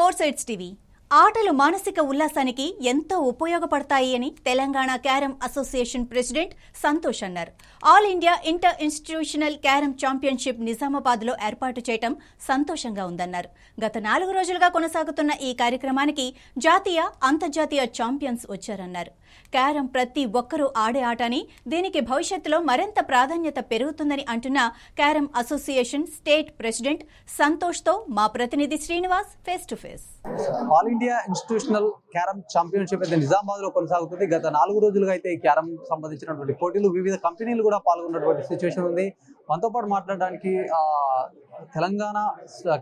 Four sides TV ఆటలు మానసిక ఉల్లాసానికి ఎంతో ఉపయోగపడతాయి అని Telangana carrom association president Santosh అన్నారు. All India inter institutional carrom championship నిజామాబాద్లో ఏర్పాటు చేయడం సంతోషంగా ఉందన్నారు. గత 4 రోజులుగా కొనసాగుతున్న ఈ కార్యక్రమానికి జాతీయ, అంతర్జాతీయ ఛాంపియన్స్ వచ్చారన్నారు. క్యారమ్ ప్రతి ఒక్కరూ ఆడే ఆట అని, దీనికి భవిష్యత్తులో మరింత ప్రాధాన్యత పెరుగుతుందని అంటున్న క్యారమ్ అసోసియేషన్ స్టేట్ ప్రెసిడెంట్ సంతోష్తో మా ప్రతినిధి Srinivas face to face. All India institutional carrom championship అయితే నిజామాబాద్ లో కొనసాగుతుంది. గత 4 రోజులుగా అయితే ఈ క్యారమ్ సంబంధించినటువంటి పోటీలు వివిధ కంపెనీలు కూడా పాల్గొన్నటువంటి సిచ్యువేషన్ ఉంది. మనతో పాటు మాట్లాడడానికి తెలంగాణ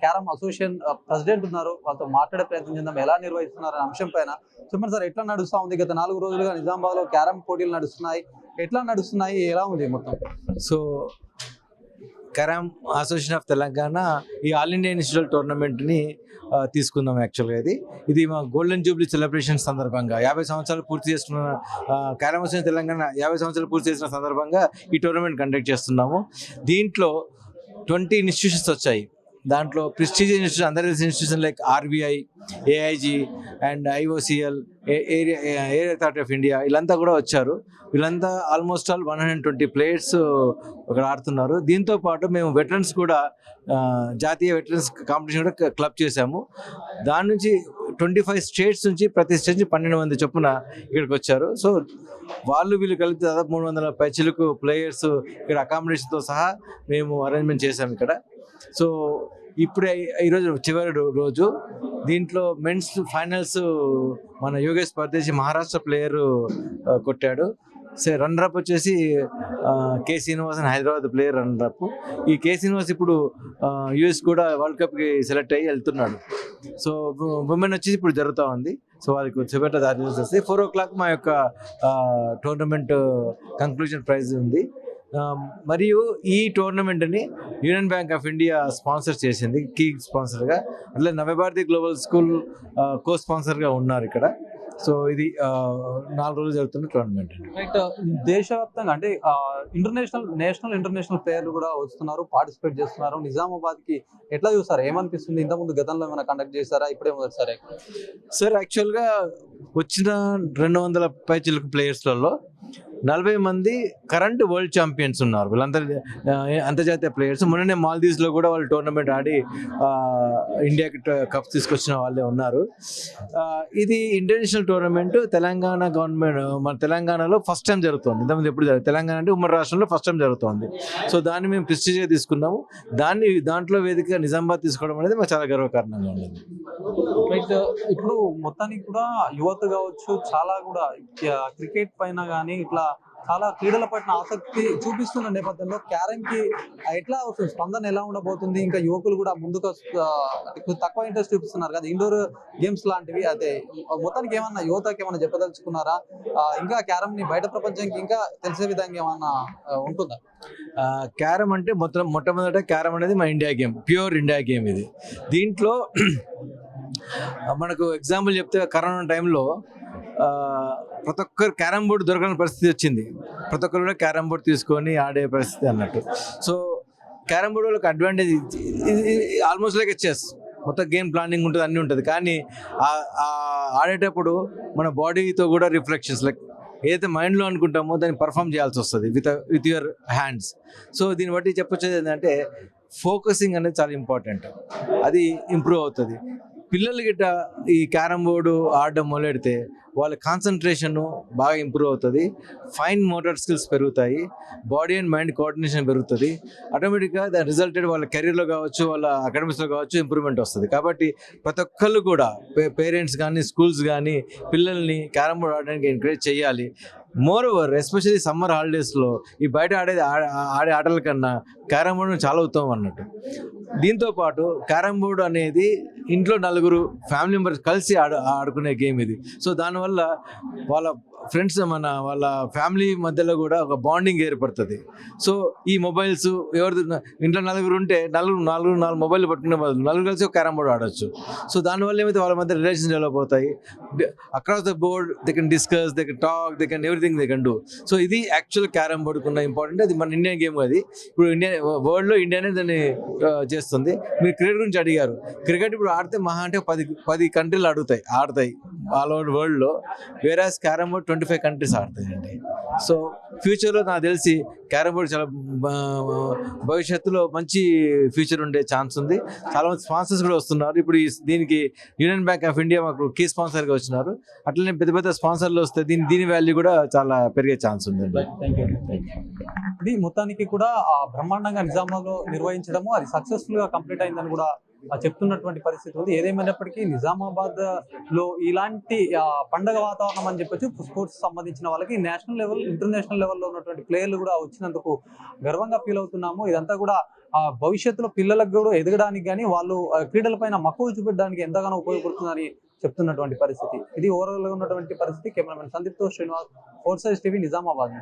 క్యారమ్ అసోసియేషన్ ప్రెసిడెంట్ ఉన్నారు. వాళ్ళతో మాట్లాడే ప్రయత్నం చేద్దాం. ఎలా నిర్వహిస్తున్నారు అనే అంశం పైన చెప్పండి సార్, ఎట్లా నడుస్తూ ఉంది? గత 4 రోజులుగా నిజామాబాద్ లో క్యారమ్ పోటీలు నడుస్తున్నాయి, ఎట్లా నడుస్తున్నాయి, ఎలా ఉంది మొత్తం? So carrom association of Telangana ఈ ఆల్ ఇండియా ఇన్స్టిట్యూట్ టోర్నమెంట్ని తీసుకుందాం. యాక్చువల్గా ఇది మా గోల్డెన్ జూబ్లీ సెలబ్రేషన్ సందర్భంగా 50 సంవత్సరాలు పూర్తి చేసుకున్న క్యారమ్ అసోసియేషన్ తెలంగాణ 50 సంవత్సరాలు పూర్తి చేసిన సందర్భంగా ఈ టోర్నమెంట్ కండక్ట్ చేస్తున్నాము. దీంట్లో 20 ఇన్స్టిట్యూషన్స్ వచ్చాయి. దాంట్లో ప్రెస్టీజియస్ ఇన్స్టిట్యూషన్, అందరి institution like RBI, AIG and IOCL, air authority of India, వీళ్ళంతా కూడా వచ్చారు. వీళ్ళంతా ఆల్మోస్ట్ ఆల్ 120 ప్లేయర్స్ అక్కడ ఆడుతున్నారు. దీంతో పాటు మేము వెటరన్స్ కూడా జాతీయ వెటరన్స్ కాంపిటీషన్ కూడా క్లబ్ చేశాము. దాని నుంచి 25 స్టేట్స్ నుంచి, ప్రతి స్టేట్ నుంచి 12 మంది చొప్పున ఇక్కడికి వచ్చారు. సో వీళ్ళు కలిపి దాదాపు 300 పైచిలకు ప్లేయర్స్ ఇక్కడ అకామిడేషన్తో సహా మేము అరేంజ్మెంట్ చేశాము ఇక్కడ. సో ఇప్పుడే ఈరోజు చివరి రోజు. దీంట్లో మెన్స్ ఫైనల్స్ మన యోగేష్ పరదేశి మహారాష్ట్ర ప్లేయర్ కొట్టాడు. రన్నరప్ వచ్చేసి కే శ్రీనివాస్ అని హైదరాబాద్ ప్లేయర్ రన్నరప్. ఈ కే శ్రీనివాస్ ఇప్పుడు యూఎస్ కూడా వరల్డ్ కప్కి సెలెక్ట్ అయ్యి వెళ్తున్నాడు. సో ఉమెన్ వచ్చేసి ఇప్పుడు జరుగుతూ ఉంది. సో వాళ్ళకి చివరి దారి వస్తే 4 o'clock మా యొక్క టోర్నమెంట్ కంక్లూజన్ ప్రైజ్ ఉంది. మరియు ఈ టోర్నమెంట్ని Union Bank of India sponsor చేసింది, కీ స్పాన్సర్గా. అట్లా నవభారతి గ్లోబల్ స్కూల్ కో స్పాన్సర్గా ఉన్నారు ఇక్కడ. సో ఇది 4 రోజులు జరుగుతున్న టోర్నమెంట్. రైట్, దేశవ్యాప్తంగా అంటే ఇంటర్నేషనల్ ప్లేయర్లు కూడా వస్తున్నారు, పార్టిసిపేట్ చేస్తున్నారు. నిజామాబాద్కి ఎట్లా చూస్తారు, ఏమనిపిస్తుంది? ఇంతకుముందు గతంలో ఏమైనా కండక్ట్ చేస్తారా, ఇప్పుడే మొదటిసారి? సార్ యాక్చువల్గా వచ్చిన 200 పైచిలకు ప్లేయర్స్లలో 40 మంది కరెంట్ వరల్డ్ ఛాంపియన్స్ ఉన్నారు. వీళ్ళందరూ అంతర్జాతీయ ప్లేయర్స్. మొన్ననే మాల్దీవ్స్లో కూడా వాళ్ళు టోర్నమెంట్ ఆడి ఇండియాకి కప్స్ తీసుకొచ్చిన వాళ్ళే ఉన్నారు. ఇది ఇంటర్నేషనల్ టోర్నమెంట్ తెలంగాణ గవర్నమెంట్, మన తెలంగాణలో ఫస్ట్ టైం జరుగుతుంది. ఇంతకుముందు ఎప్పుడు జరుగుతుంది, తెలంగాణ అంటే ఉమ్మడి రాష్ట్రంలో ఫస్ట్ టైం జరుగుతుంది. సో దాన్ని మేము ప్రెస్టీజ్గా తీసుకున్నాము. దాంట్లో వేదిక నిజామాబాద్ తీసుకోవడం అనేది మాకు చాలా గర్వకారణంగా ఉండేది. రైట్, ఇప్పుడు మొత్తానికి కూడా యువత కావచ్చు, చాలా కూడా క్రికెట్ పైన కానీ ఇట్లా చాలా క్రీడల పట్ల ఆసక్తి చూపిస్తున్న నేపథ్యంలో క్యారమ్కి ఎట్లా వస్తుంది, స్పందన ఎలా ఉండబోతుంది? ఇంకా యువకులు కూడా ముందుకు తక్కువ ఇంట్రెస్ట్ చూపిస్తున్నారు కదా ఇండోర్ గేమ్స్ లాంటివి. అయితే మొత్తానికి ఏమన్నా యువతకి ఏమన్నా చెప్పదలుచుకున్నారా? ఇంకా క్యారమ్ని బయట ప్రపంచానికి ఇంకా తెలిసే విధంగా ఏమన్నా ఉంటుందా? క్యారమ్ అంటే మొట్టమొదట క్యారమ్ అనేది మా India game, pure India game ఇది. దీంట్లో మనకు ఎగ్జాంపుల్ చెప్తే కరోనా టైంలో ప్రతి ఒక్కరు క్యారమ్ బోర్డు దొరకని పరిస్థితి వచ్చింది. ప్రతి ఒక్కరు కూడా క్యారమ్ బోర్డు తీసుకొని ఆడే పరిస్థితి అన్నట్టు. సో క్యారమ్ బోర్డు వాళ్ళకి అడ్వాంటేజ్ ఆల్మోస్ట్ లైక్ చెస్, మొత్తం గేమ్ ప్లానింగ్ ఉంటుంది, అన్నీ ఉంటుంది. కానీ ఆడేటప్పుడు మన బాడీతో కూడా రిఫ్లెక్షన్స్, లైక్ ఏదైతే మైండ్లో అనుకుంటామో దాన్ని పర్ఫామ్ చేయాల్సి వస్తుంది విత్ యువర్ హ్యాండ్స్. సో దీన్ని బట్టి చెప్పొచ్చేది ఏంటంటే ఫోకసింగ్ అనేది చాలా ఇంపార్టెంట్, అది ఇంప్రూవ్ అవుతుంది. పిల్లలు గిట్ట ఈ క్యారమ్ బోర్డు ఆడడం మొదలెడితే వాళ్ళ కాన్సన్ట్రేషన్ బాగా ఇంప్రూవ్ అవుతుంది, ఫైన్ మోటార్ స్కిల్స్ పెరుగుతాయి, బాడీ అండ్ మైండ్ కోఆర్డినేషన్ పెరుగుతుంది. ఆటోమేటిక్గా దాని రిజల్టెడ్ వాళ్ళ కెరీర్లో కావచ్చు, వాళ్ళ అకాడమిక్స్లో కావచ్చు ఇంప్రూవ్మెంట్ వస్తుంది. కాబట్టి ప్రతి ఒక్కళ్ళు కూడా పేరెంట్స్ కానీ, స్కూల్స్ కానీ పిల్లల్ని క్యారమ్ బోర్డ్ ఆడడానికి ఎంకరేజ్ చేయాలి. మోర్ ఓవర్ ఎస్పెషల్లీ సమ్మర్ హాలిడేస్లో ఈ బయట ఆడే ఆటల కన్నా క్యారమ్ బోర్డు చాలా ఉత్తమం అన్నట్టు. దీంతోపాటు క్యారమ్ బోర్డు అనేది ఇంట్లో 4 ఫ్యామిలీ మెంబర్స్ కలిసి ఆడుకునే గేమ్ ఇది. సో దానివల్ల ఫ్రెండ్స్ మన వాళ్ళ ఫ్యామిలీ మధ్యలో కూడా ఒక బాండింగ్ ఏర్పడుతుంది. సో ఈ మొబైల్స్ ఎవరు ఇంట్లో నలుగురు ఉంటే నాలుగు మొబైల్ పట్టుకునే బదులు నలుగురు కలిసి ఒక క్యారమ్ బోర్డ్ ఆడొచ్చు. సో దానివల్ల ఏమైతే వాళ్ళ మధ్య రిలేషన్స్ డెవలప్ అవుతాయి. Across the board they can discuss, they can talk, they can everything they can do. So ఇది యాక్చువల్ క్యారమ్ బోర్డుకు ఉన్న ఇంపార్టెంట్. అది మన ఇండియన్ గేమ్. అది ఇప్పుడు వరల్డ్లో ఇండియానే దాన్ని చేస్తుంది. మీరు క్రికెట్ గురించి అడిగారు. క్రికెట్ ఇప్పుడు ఆడితే మహా అంటే 10 కంట్రీలు ఆడతాయి ఆల్ ఓవర్ వరల్డ్లో. వేరాస్ క్యారమ్ బోర్డ్ 25 కంట్రీస్ ఆడతాయండి. సో ఫ్యూచర్లో నాకు తెలిసి క్యారమ్ బోర్డ్ చాలా భవిష్యత్తులో మంచి ఫ్యూచర్ ఉండే ఛాన్స్ ఉంది. చాలా మంది స్పాన్సర్స్ కూడా వస్తున్నారు. ఇప్పుడు దీనికి యూనియన్ బ్యాంక్ ఆఫ్ ఇండియా మాకు కీ స్పాన్సర్గా వచ్చినారు. అట్లనే పెద్ద పెద్ద స్పాన్సర్లు వస్తే దీని వాల్యూ కూడా చాలా పెరిగే ఛాన్స్ ఉందండి. ఇది మొత్తానికి కూడా బ్రహ్మాండంగా నిజామాబాద్లో నిర్వహించడము అది సక్సెస్ఫుల్ గా కంప్లీట్ అయిందని కూడా చెప్తున్నటువంటి పరిస్థితి ఉంది. ఏదేమైనప్పటికీ నిజామాబాద్ లో ఇలాంటి పండగ వాతావరణం అని చెప్పొచ్చు. స్పోర్ట్స్ సంబంధించిన వాళ్ళకి నేషనల్ లెవెల్, ఇంటర్నేషనల్ లెవెల్లో ఉన్నటువంటి ప్లేయర్లు కూడా వచ్చినందుకు గర్వంగా ఫీల్ అవుతున్నాము. ఇదంతా కూడా భవిష్యత్తులో పిల్లలకు కూడా ఎదగడానికి కానీ వాళ్ళు క్రీడలపైన మక్కువ చూపెట్టడానికి ఎంతగానో ఉపయోగపడుతుందని చెప్తున్నటువంటి పరిస్థితి. ఇది ఓవరాల్ గా ఉన్నటువంటి పరిస్థితి. కెమెరామెన్ సందీప్ తో శ్రీనివాస్, 4 Sides TV, నిజామాబాద్.